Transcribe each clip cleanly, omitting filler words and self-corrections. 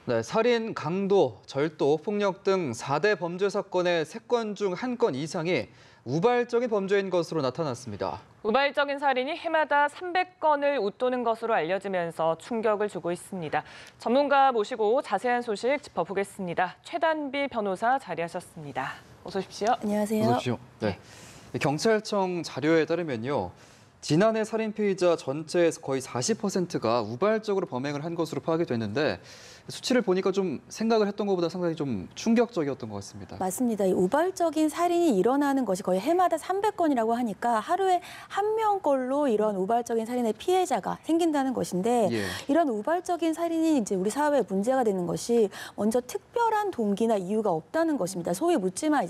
네, 살인, 강도, 절도, 폭력 등 4대 범죄 사건의 3건 중 1건 이상이 우발적인 범죄인 것으로 나타났습니다. 우발적인 살인이 해마다 300건을 웃도는 것으로 알려지면서 충격을 주고 있습니다. 전문가 모시고 자세한 소식 짚어보겠습니다. 최단비 변호사 자리하셨습니다. 어서 오십시오. 안녕하세요. 어서 오십시오. 네. 경찰청 자료에 따르면요. 지난해 살인 피의자 전체에서 거의 40%가 우발적으로 범행을 한 것으로 파악이 됐는데 수치를 보니까 좀 생각을 했던 것보다 상당히 좀 충격적이었던 것 같습니다. 맞습니다. 이 우발적인 살인이 일어나는 것이 거의 해마다 300건이라고 하니까 하루에 한 명꼴로 이런 우발적인 살인의 피해자가 생긴다는 것인데 이런 우발적인 살인이 이제 우리 사회에 문제가 되는 것이 먼저 특별한 동기나 이유가 없다는 것입니다. 소위 묻지마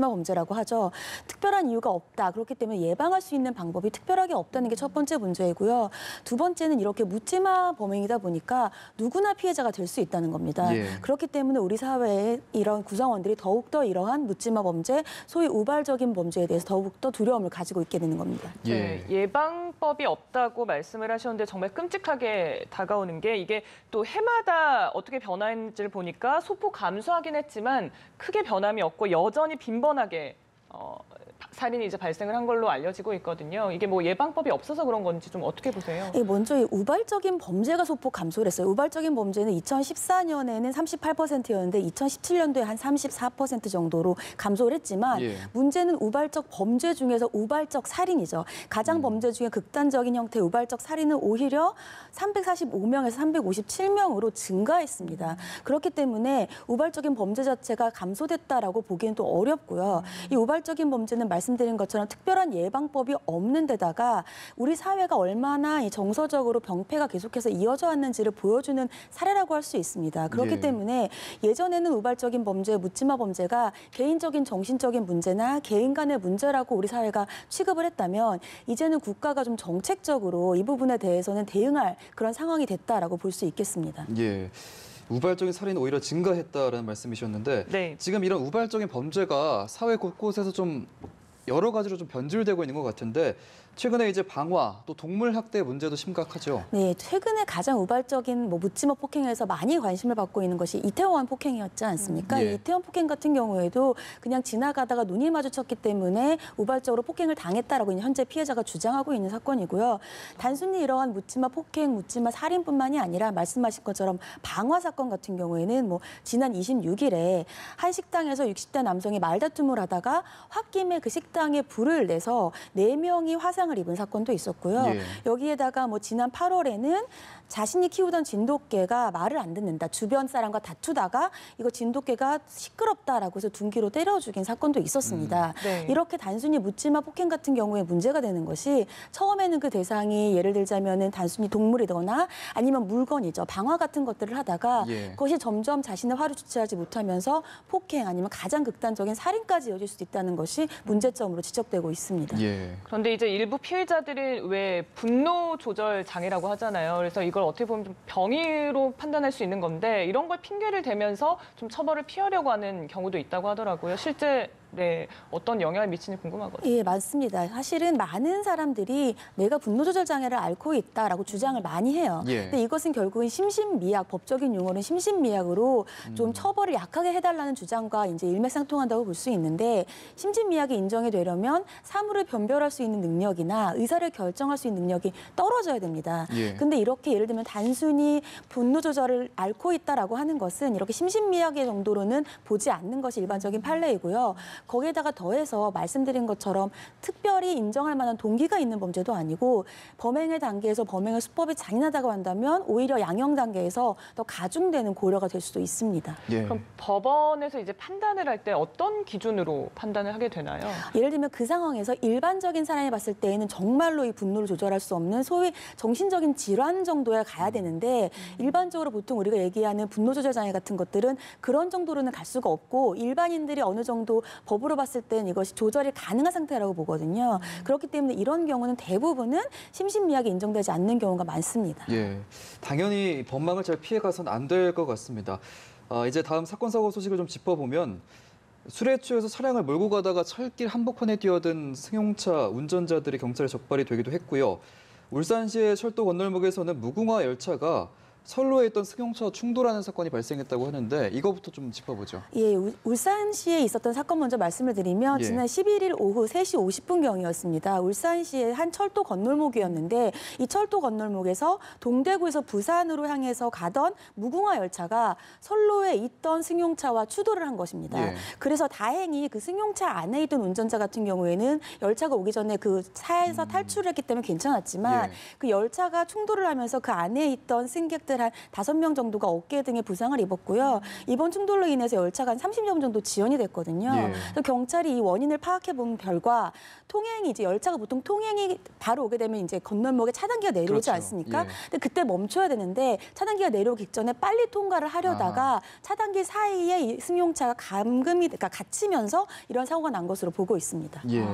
범죄라고 하죠. 특별한 이유가 없다. 그렇기 때문에 예방할 수 있는 방법이 특별하게 없다는 게 첫 번째 문제이고요. 두 번째는 이렇게 묻지마 범행이다 보니까 누구나 피해자가 될 수 있다는 겁니다. 그렇기 때문에 우리 사회의 이런 구성원들이 더욱더 이러한 묻지마 범죄, 소위 우발적인 범죄에 대해서 더욱더 두려움을 가지고 있게 되는 겁니다. 네, 예방법이 없다고 말씀을 하셨는데 정말 끔찍하게 다가오는 게 이게 또 해마다 어떻게 변화했는지를 보니까 소폭 감소하긴 했지만 크게 변함이 없고 여전히 빈번하게 살인이 이제 발생을 한 걸로 알려지고 있거든요. 이게 뭐 예방법이 없어서 그런 건지 좀 어떻게 보세요? 먼저 이 우발적인 범죄가 소폭 감소를 했어요. 우발적인 범죄는 2014년에는 38%였는데 2017년도에 한 34% 정도로 감소를 했지만 문제는 우발적 범죄 중에서 우발적 살인이죠. 가장 범죄 중에 극단적인 형태의 우발적 살인은 오히려 345명에서 357명으로 증가했습니다. 그렇기 때문에 우발적인 범죄 자체가 감소됐다라고 보기엔 또 어렵고요. 이 우발적인 범죄는 말씀드린 것처럼 특별한 예방법이 없는 데다가 우리 사회가 얼마나 정서적으로 병폐가 계속해서 이어져 왔는지를 보여주는 사례라고 할 수 있습니다. 그렇기 때문에 예전에는 우발적인 범죄, 묻지마 범죄가 개인적인 정신적인 문제나 개인 간의 문제라고 우리 사회가 취급을 했다면 이제는 국가가 좀 정책적으로 이 부분에 대해서는 대응할 그런 상황이 됐다라고 볼 수 있겠습니다. 우발적인 살인은 오히려 증가했다라는 말씀이셨는데 지금 이런 우발적인 범죄가 사회 곳곳에서 좀 여러 가지로 좀 변질되고 있는 것 같은데 최근에 이제 방화 또 동물 학대 문제도 심각하죠. 네, 최근에 가장 우발적인 묻지마 폭행에서 많이 관심을 받고 있는 것이 이태원 폭행이었지 않습니까? 이태원 폭행 같은 경우에도 그냥 지나가다가 눈이 마주쳤기 때문에 우발적으로 폭행을 당했다라고 현재 피해자가 주장하고 있는 사건이고요. 단순히 이러한 묻지마 폭행, 묻지마 살인뿐만이 아니라 말씀하신 것처럼 방화 사건 같은 경우에는 지난 26일에 한 식당에서 60대 남성이 말다툼을 하다가 홧김에 그 식당에 불을 내서 4명이 화상을 입은 사건도 있었고요. 여기에다가 지난 8월에는 자신이 키우던 진돗개가 말을 안 듣는다. 주변 사람과 다투다가 이거 진돗개가 시끄럽다라고 해서 둔기로 때려 죽인 사건도 있었습니다. 이렇게 단순히 묻지마 폭행 같은 경우에 문제가 되는 것이 처음에는 그 대상이 예를 들자면은 단순히 동물이거나 아니면 물건이죠. 방화 같은 것들을 하다가 그것이 점점 자신의 화를 주체하지 못하면서 폭행 아니면 가장 극단적인 살인까지 이어질 수 있다는 것이 문제점으로 지적되고 있습니다. 그런데 이제 일부 피해자들이 왜 분노 조절 장애라고 하잖아요. 그래서 이걸 어떻게 보면 좀 병의로 판단할 수 있는 건데 이런 걸 핑계를 대면서 좀 처벌을 피하려고 하는 경우도 있다고 하더라고요. 실제 어떤 영향을 미치는지 궁금하거든요. 맞습니다. 사실은 많은 사람들이 내가 분노 조절 장애를 앓고 있다라고 주장을 많이 해요. 근데 이것은 결국은 심신미약, 법적인 용어는 심신미약으로 좀 처벌을 약하게 해달라는 주장과 이제 일맥상통한다고 볼 수 있는데 심신미약이 인정이 되려면 사물을 변별할 수 있는 능력이나 의사를 결정할 수 있는 능력이 떨어져야 됩니다. 근데 이렇게 예를 들면 단순히 분노 조절을 앓고 있다라고 하는 것은 이렇게 심신미약의 정도로는 보지 않는 것이 일반적인 판례이고요. 거기에다가 더해서 말씀드린 것처럼 특별히 인정할 만한 동기가 있는 범죄도 아니고 범행의 단계에서 범행의 수법이 잔인하다고 한다면 오히려 양형 단계에서 더 가중되는 고려가 될 수도 있습니다. 그럼 법원에서 이제 판단을 할 때 어떤 기준으로 판단을 하게 되나요? 예를 들면 그 상황에서 일반적인 사람이 봤을 때에는 정말로 이 분노를 조절할 수 없는 소위 정신적인 질환 정도에 가야 되는데 일반적으로 보통 우리가 얘기하는 분노 조절 장애 같은 것들은 그런 정도로는 갈 수가 없고 일반인들이 어느 정도 법으로 봤을 때는 이것이 조절이 가능한 상태라고 보거든요. 그렇기 때문에 이런 경우는 대부분은 심신미약이 인정되지 않는 경우가 많습니다. 당연히 법망을 잘 피해가선 안 될 것 같습니다. 이제 다음 사건 사고 소식을 좀 짚어보면 술에 취해서 차량을 몰고 가다가 철길 한복판에 뛰어든 승용차 운전자들이 경찰에 적발이 되기도 했고요. 울산시의 철도 건널목에서는 무궁화 열차가 선로에 있던 승용차와 충돌하는 사건이 발생했다고 하는데 이거부터 좀 짚어보죠. 예, 울산시에 있었던 사건 먼저 말씀을 드리면 예. 지난 11일 오후 3시 50분경이었습니다. 울산시의 한 철도 건널목이었는데 이 철도 건널목에서 동대구에서 부산으로 향해서 가던 무궁화 열차가 선로에 있던 승용차와 추돌을 한 것입니다. 예. 그래서 다행히 그 승용차 안에 있던 운전자 같은 경우에는 열차가 오기 전에 그 차에서 탈출을 했기 때문에 괜찮았지만 예. 그 열차가 충돌을 하면서 그 안에 있던 승객들 한 5명 정도가 어깨 등에 부상을 입었고요. 이번 충돌로 인해서 열차가 한 30여 분 정도 지연이 됐거든요. 예. 그래서 경찰이 이 원인을 파악해 본 결과 통행이 이제 열차가 보통 통행이 바로 오게 되면 이제 건널목에 차단기가 내려오지 그렇죠. 않습니까? 예. 근데 그때 멈춰야 되는데 차단기가 내려오기 전에 빨리 통과를 하려다가 차단기 사이에 이 승용차가 그러니까 갇히면서 이런 사고가 난 것으로 보고 있습니다. 예.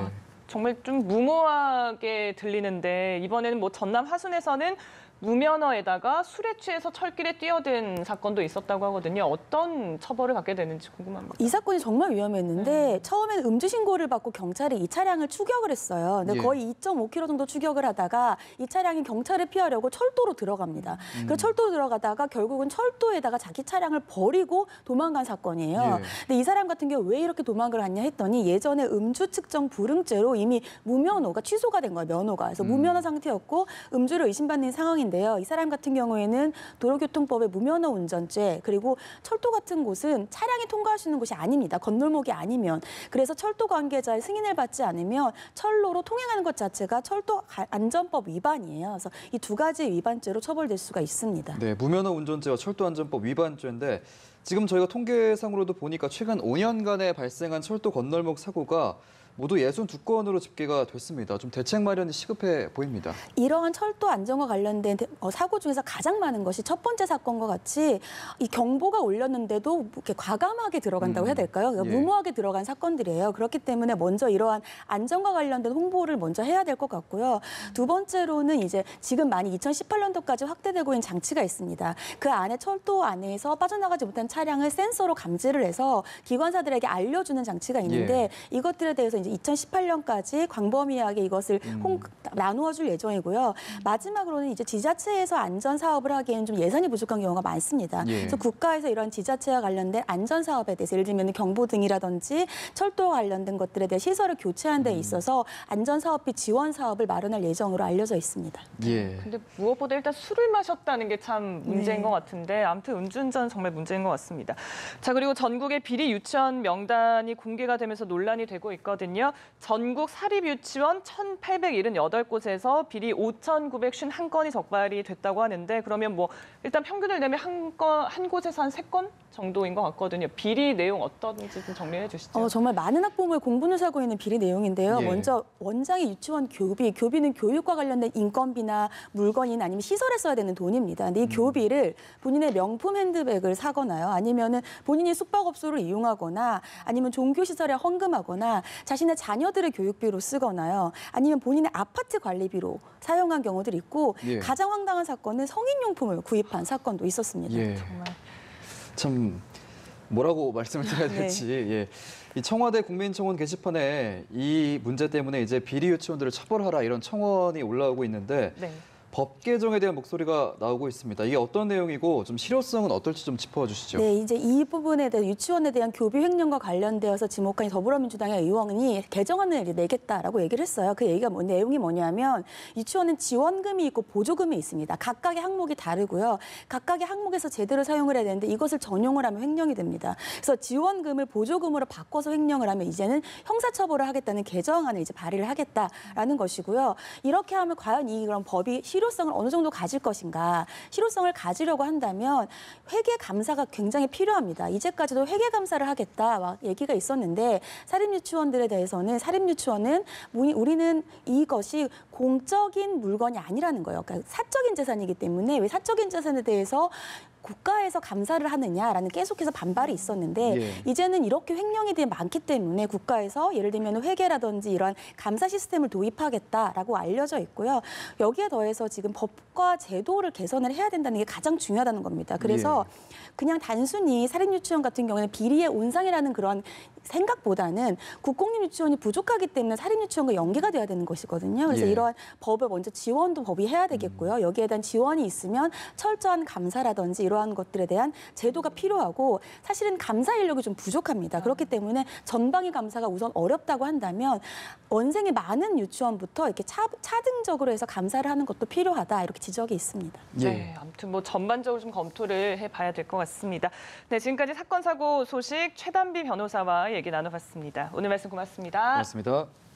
정말 좀 무모하게 들리는데 이번에는 뭐 전남 화순에서는 무면허에다가 술에 취해서 철길에 뛰어든 사건도 있었다고 하거든요. 어떤 처벌을 받게 되는지 궁금합니다. 이 사건이 정말 위험했는데 처음에는 음주 신고를 받고 경찰이 이 차량을 추격을 했어요. 근데 예. 거의 2.5km 정도 추격을 하다가 이 차량이 경찰을 피하려고 철도로 들어갑니다. 그 철도로 들어가다가 결국은 철도에다가 자기 차량을 버리고 도망간 사건이에요. 예. 근데 이 사람 같은 경우 왜 이렇게 도망을 갔냐 했더니 예전에 음주 측정 불응죄로 이미 무면허가 취소가 된 거예요. 면허가. 그래서 무면허 상태였고 음주를 의심받는 상황인데요. 이 사람 같은 경우에는 도로교통법의 무면허 운전죄 그리고 철도 같은 곳은 차량이 통과할 수 있는 곳이 아닙니다. 건널목이 아니면. 그래서 철도 관계자의 승인을 받지 않으면 철로로 통행하는 것 자체가 철도 안전법 위반이에요. 그래서 이 두 가지 위반죄로 처벌될 수가 있습니다. 네, 무면허 운전죄와 철도안전법 위반죄인데 지금 저희가 통계상으로도 보니까 최근 5년간에 발생한 철도 건널목 사고가 모두 62건으로 집계가 됐습니다. 좀 대책 마련이 시급해 보입니다. 이러한 철도 안전과 관련된 사고 중에서 가장 많은 것이 첫 번째 사건과 같이 이 경보가 울렸는데도 이렇게 과감하게 들어간다고 해야 될까요? 그러니까 예. 무모하게 들어간 사건들이에요. 그렇기 때문에 먼저 이러한 안전과 관련된 홍보를 먼저 해야 될 것 같고요. 두 번째로는 이제 지금 많이 2018년도까지 확대되고 있는 장치가 있습니다. 그 안에 철도 안에서 빠져나가지 못한 차량을 센서로 감지를 해서 기관사들에게 알려주는 장치가 있는데 이것들에 대해서 이제 2018년까지 광범위하게 이것을 나누어 줄 예정이고요. 마지막으로는 이제 지자체에서 안전 사업을 하기에는 좀 예산이 부족한 경우가 많습니다. 예. 그래서 국가에서 이런 지자체와 관련된 안전 사업에 대해서 예를 들면 경보등이라든지 철도와 관련된 것들에 대해 시설을 교체하는 데 있어서 안전 사업비 지원 사업을 마련할 예정으로 알려져 있습니다. 예. 근데 무엇보다 일단 술을 마셨다는 게 참 문제인 것 같은데 아무튼 음주운전 정말 문제인 것 같습니다. 자, 그리고 전국의 비리 유치원 명단이 공개가 되면서 논란이 되고 있거든요. 전국 사립유치원 1,878곳에서 비리 5,951건이 적발이 됐다고 하는데 그러면 뭐 일단 평균을 내면 한 곳에서 한 3건 정도인 것 같거든요. 비리 내용 어떤지 좀 정리해 주시죠. 정말 많은 학부모의 공분을 사고 있는 비리 내용인데요. 예. 먼저 원장의 유치원 교비는 교육과 관련된 인건비나 물건이나 아니면 시설에 써야 되는 돈입니다. 근데 이 교비를 본인의 명품 핸드백을 사거나요. 아니면은 본인이 숙박업소를 이용하거나 아니면 종교시설에 헌금하거나 자신의 자녀들의 교육비로 쓰거나요. 아니면 본인의 아파트 관리비로 사용한 경우들이 있고 예. 가장 황당한 사건은 성인용품을 구입한 사건도 있었습니다. 예. 정말. 참 뭐라고 말씀을 드려야 될지. 예. 이 청와대 국민청원 게시판에 이 문제 때문에 이제 비리 유치원들을 처벌하라 이런 청원이 올라오고 있는데 네. 법 개정에 대한 목소리가 나오고 있습니다. 이게 어떤 내용이고 좀 실효성은 어떨지 좀 짚어주시죠. 네, 이제 이 부분에 대해 유치원에 대한 교비 횡령과 관련되어서 지목한 더불어민주당의 의원이 개정안을 내겠다라고 얘기를 했어요. 그 얘기가 내용이 뭐냐면 유치원은 지원금이 있고 보조금이 있습니다. 각각의 항목이 다르고요. 각각의 항목에서 제대로 사용을 해야 되는데 이것을 전용을 하면 횡령이 됩니다. 그래서 지원금을 보조금으로 바꿔서 횡령을 하면 이제는 형사처벌을 하겠다는 개정안을 이제 발의를 하겠다라는 것이고요. 이렇게 하면 과연 이런 법이 실효성을 어느 정도 가질 것인가. 실효성을 가지려고 한다면 회계 감사가 굉장히 필요합니다. 이제까지도 회계 감사를 하겠다 막 얘기가 있었는데 사립유치원들에 대해서는 사립유치원은 우리는 이것이 공적인 물건이 아니라는 거예요. 그러니까 사적인 재산이기 때문에 왜 사적인 재산에 대해서 국가에서 감사를 하느냐라는 계속해서 반발이 있었는데 예. 이제는 이렇게 횡령이 되게 많기 때문에 국가에서 예를 들면 회계라든지 이런 감사 시스템을 도입하겠다라고 알려져 있고요. 여기에 더해서 지금 법과 제도를 개선을 해야 된다는 게 가장 중요하다는 겁니다. 그래서 그냥 단순히 사립유치원 같은 경우에는 비리의 온상이라는 그런 생각보다는 국공립 유치원이 부족하기 때문에 사립유치원과 연계가 돼야 되는 것이거든요. 그래서 예. 이러한 이러한 법을 먼저 지원도 법이 해야 되겠고요. 여기에 대한 지원이 있으면 철저한 감사라든지 이러한 것들에 대한 제도가 필요하고 사실은 감사 인력이 좀 부족합니다. 그렇기 때문에 전방위 감사가 우선 어렵다고 한다면 원생이 많은 유치원부터 이렇게 차등적으로 해서 감사를 하는 것도 필요하다 이렇게 지적이 있습니다. 네, 아무튼 뭐 전반적으로 좀 검토를 해봐야 될 것 같습니다. 네, 지금까지 사건 사고 소식 최단비 변호사와 얘기 나눠봤습니다. 오늘 말씀 고맙습니다. 고맙습니다.